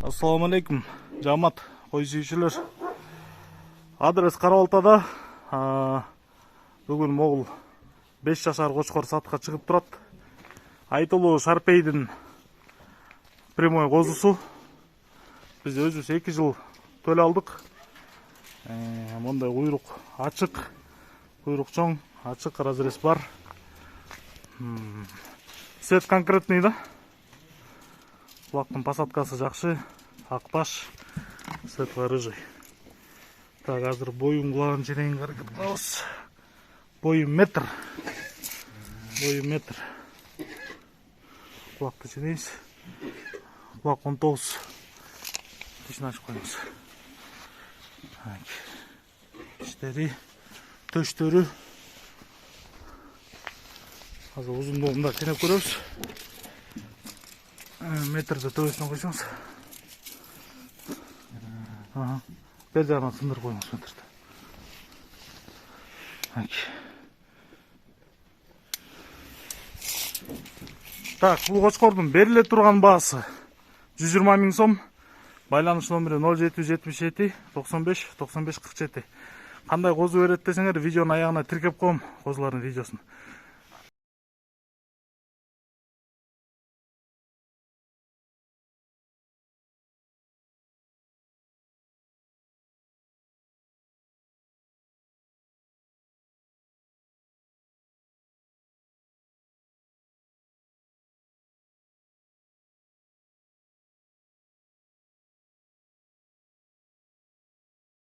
Assalamu alaikum, жамат, қой сүйүүчүлөр. Адрес Карабалтада. Бүгүн могул 5 жашар кочкор сатка чыгып турат. Айтылуу Шарпейдин прямой козусу. Биз өзүбүз 2 жыл төлө алдык. Мондай куйрук ачык, куйрук чоң, ачык разрез бар. Цвет конкретный да. Кулактын посадкасы жакшы, ак баш, светло рыжий. Так, азыр боюм кулагын жинейинге аракет кылабыз. Боюм метр. Кулакты жинейбиз. Кулак 19. Тишин ачып коебуз. Иштери, төштөрү. Азыр узундугун да ченеп көрөбүз. Метрді төбесіне қойсаңыз. Бер жағынан сындырып қойыңыз метрді. Так, бұл қошқордың беріле тұрған баасы 120 000 сом. Байланыш номері 0777 95 95 47. Қандай қозу береді десеңер, видеоның аяғына тіркеп қойым қозылардың видеосын.